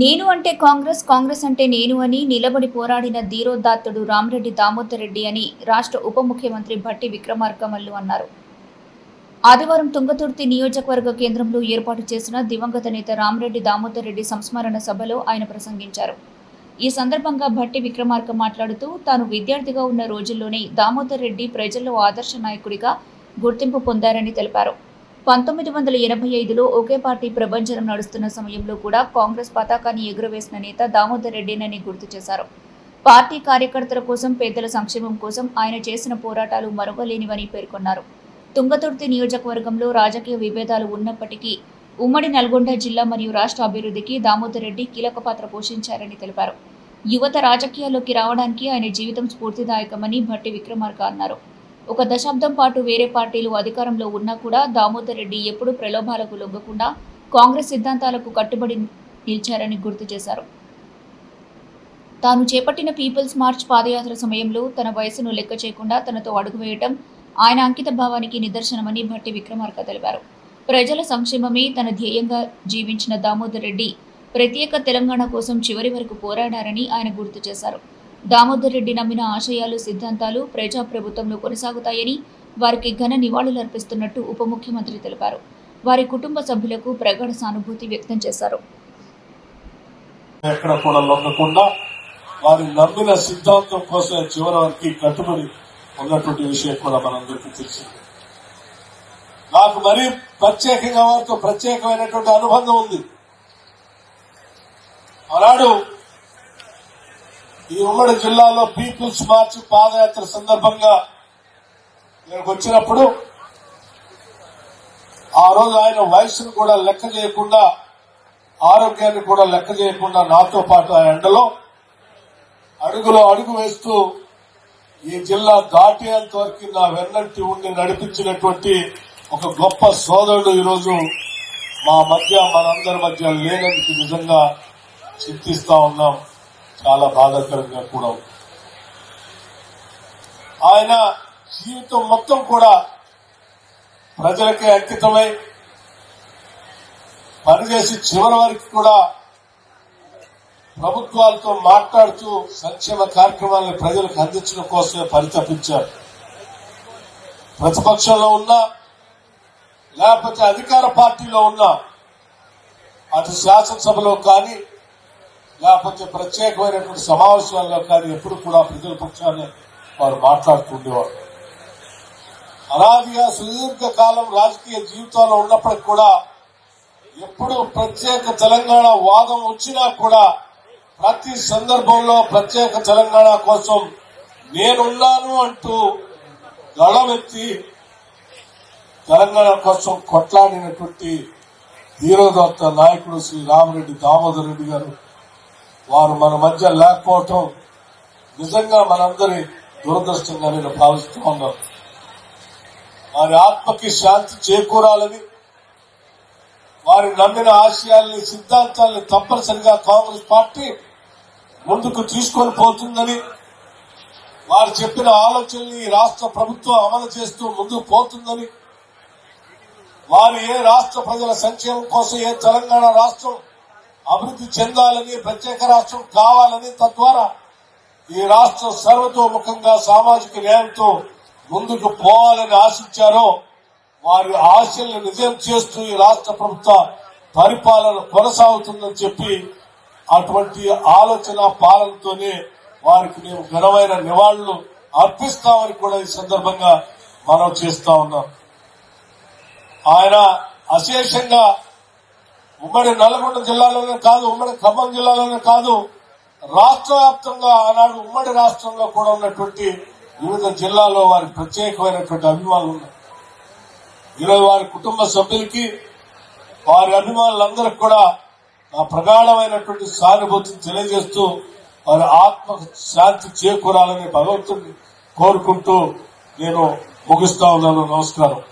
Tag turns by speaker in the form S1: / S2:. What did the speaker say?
S1: నేను అంటే కాంగ్రెస్, కాంగ్రెస్ అంటే నేను అని నిలబడి పోరాడిన ధీరోదాత్తుడు రామిరెడ్డి దామోదర్ రెడ్డి అని రాష్ట్ర ఉప ముఖ్యమంత్రి భట్టి విక్రమార్క మల్లు అన్నారు. ఆదివారం తుంగతుర్తి నియోజకవర్గ కేంద్రంలో ఏర్పాటు చేసిన దివంగత నేత రామిరెడ్డి దామోదర్ రెడ్డి సంస్మరణ సభలో ఆయన ప్రసంగించారు. ఈ సందర్భంగా భట్టి విక్రమార్క మాట్లాడుతూ తాను విద్యార్థిగా ఉన్న రోజుల్లోనే దామోదర్ రెడ్డి ప్రజల్లో ఆదర్శ నాయకుడిగా గుర్తింపు పొందారని తెలిపారు. 1985లో ఒకే పార్టీ ప్రభంజనం నడుస్తున్న సమయంలో కూడా కాంగ్రెస్ పతాకాన్ని ఎగురవేసిన నేత దామోదర్ రెడ్డినని గుర్తు చేశారు. పార్టీ కార్యకర్తల కోసం, పేదల సంక్షేమం కోసం ఆయన చేసిన పోరాటాలు మరువలేనివని పేర్కొన్నారు. తుంగతుర్తి నియోజకవర్గంలో రాజకీయ విభేదాలు ఉన్నప్పటికీ ఉమ్మడి నల్గొండ జిల్లా మరియు రాష్ట్ర అభివృద్ధికి దామోదర్ రెడ్డి కీలక పాత్ర పోషించారని తెలిపారు. యువత రాజకీయాల్లోకి రావడానికి ఆయన జీవితం స్ఫూర్తిదాయకమని భట్టి విక్రమార్క అన్నారు. ఒక దశాబ్దం పాటు వేరే పార్టీలు అధికారంలో ఉన్నా కూడా దామోదర్ రెడ్డి ఎప్పుడూ ప్రలోభాలకు లొంగకుండా కాంగ్రెస్ సిద్ధాంతాలకు కట్టుబడి నిలిచారని గుర్తు చేశారు. తాను చేపట్టిన పీపుల్స్ మార్చ్ పాదయాత్ర సమయంలో తన వయసును లెక్క చేయకుండా తనతో అడుగు వేయటం ఆయన అంకిత భావానికి నిదర్శనమని భట్టి విక్రమార్క తెలిపారు. ప్రజల సంక్షేమమే తన ధ్యేయంగా జీవించిన దామోదర్ రెడ్డి ప్రత్యేక తెలంగాణ కోసం చివరి వరకు పోరాడారని ఆయన గుర్తు చేశారు. దామోదర్ రెడ్డి నమ్మిన ఆశయాలు, సిద్ధాంతాలు ప్రజాప్రభుత్వంలో కొనసాగుతాయని వారికి ఘన నివాళులర్పిస్తున్నట్టు ఉప ముఖ్యమంత్రి తెలిపారు. వారి కుటుంబ సభ్యులకు ప్రగాఢ సానుభూతి వ్యక్తం చేశారు.
S2: ఎక్కడ కూడా లొంగకుండా వారి నమ్మిన సిద్ధాంతం కోసం చివరి వరకు కట్టుబడి ఉన్నటువంటి విషయం కూడా మనందరికీ తెలిసింది. నాకు మరీ ప్రత్యేకంగా వారితో ప్రత్యేకమైనటువంటి అనుబంధం ఉంది. ఆనాడు ఈ ఉమ్మడి జిల్లాలో పీపుల్స్ మార్చ్ పాదయాత్ర సందర్భంగా నేను వచ్చినప్పుడు ఆ రోజు ఆయన వయసును కూడా లెక్క చేయకుండా, ఆరోగ్యాన్ని కూడా లెక్క చేయకుండా నాతో పాటు ఆ ఎండలో అడుగులో అడుగు వేస్తూ ఈ జిల్లా దాటేంత వరకు నా వెన్నంటి ఉండి నడిపించినటువంటి ఒక గొప్ప సోదరుడు ఈరోజు మా మధ్య, మనందరి మధ్య లేనందుకు నిజంగా చింతిస్తా ఉన్నాం. చాలా బాధాకరంగా కూడా ఉంది. ఆయన జీవితం మొత్తం కూడా ప్రజలకే అంకితమై పనిచేసి చివరి వరకు కూడా ప్రభుత్వాలతో మాట్లాడుతూ సంక్షేమ కార్యక్రమాలను ప్రజలకు అందించడం కోసమే పరితపించారు. ప్రతిపక్షంలో ఉన్నా లేకపోతే అధికార పార్టీలో ఉన్నా, అటు శాసనసభలో కానీ లేకపోతే ప్రత్యేకమైనటువంటి సమావేశాల్లో కానీ ఎప్పుడు కూడా ప్రజల పక్షాన్ని వారు మాట్లాడుతుండేవారు. అనాదిగా సుదీర్ఘకాలం రాజకీయ జీవితంలో ఉన్నప్పటికీ కూడా ఎప్పుడు ప్రత్యేక తెలంగాణ వాదం వచ్చినా కూడా ప్రతి సందర్భంలో ప్రత్యేక తెలంగాణ కోసం నేనున్నాను అంటూ గళమెత్తి తెలంగాణ కోసం కొట్లాడినటువంటి ధీరోదత్త నాయకుడు శ్రీ రామిరెడ్డి దామోదర్ రెడ్డి గారు వారు మన మధ్య లేకపోవటం నిజంగా మనందరి దురదృష్టంగా నేను భావిస్తూ ఉన్నాను. వారి ఆత్మకి శాంతి చేకూరాలని, వారి నమ్మిన ఆశయాల్ని, సిద్ధాంతాలని తప్పనిసరిగా కాంగ్రెస్ పార్టీ ముందుకు తీసుకొని పోతుందని, వారు చెప్పిన ఆలోచనల్ని రాష్ట్ర ప్రభుత్వం అమలు చేస్తూ ముందుకు పోతుందని, వారు ఏ రాష్ట్ర ప్రజల సంక్షేమం కోసం, ఏ తెలంగాణ రాష్ట్రం అభివృద్ధి చెందాలని, ప్రత్యేక రాష్ట్రం కావాలని, తద్వారా ఈ రాష్ట్రం సర్వతోముఖంగా సామాజిక న్యాయంతో ముందుకు పోవాలని ఆశించారో వారి ఆశల్ని నిజం చేస్తూ ఈ రాష్ట్ర ప్రభుత్వ పరిపాలన కొనసాగుతుందని చెప్పి అటువంటి ఆలోచన పాలనతోనే వారికి మేము ఘనమైన నివాళులు అర్పిస్తామని కూడా ఈ సందర్భంగా మనం చేస్తా ఉన్నాం. ఆయన అశేషంగా ఉమ్మడి నల్గొండ జిల్లాలోనే కాదు, ఉమ్మడి ఖమ్మం జిల్లాలోనే కాదు, రాష్ట్ర వ్యాప్తంగా ఆనాడు ఉమ్మడి రాష్ట్రంలో కూడా ఉన్నటువంటి వివిధ జిల్లాల్లో వారికి ప్రత్యేకమైనటువంటి అభిమానులు ఉన్నాయి. ఈరోజు వారి కుటుంబ సభ్యులకి, వారి అభిమానులందరికీ కూడా నా ప్రగాఢమైనటువంటి సానుభూతిని తెలియజేస్తూ వారి ఆత్మ శాంతి చేకూరాలని భగవంతుడిని కోరుకుంటూ నేను ముగిస్తా ఉన్నాను. నమస్కారం.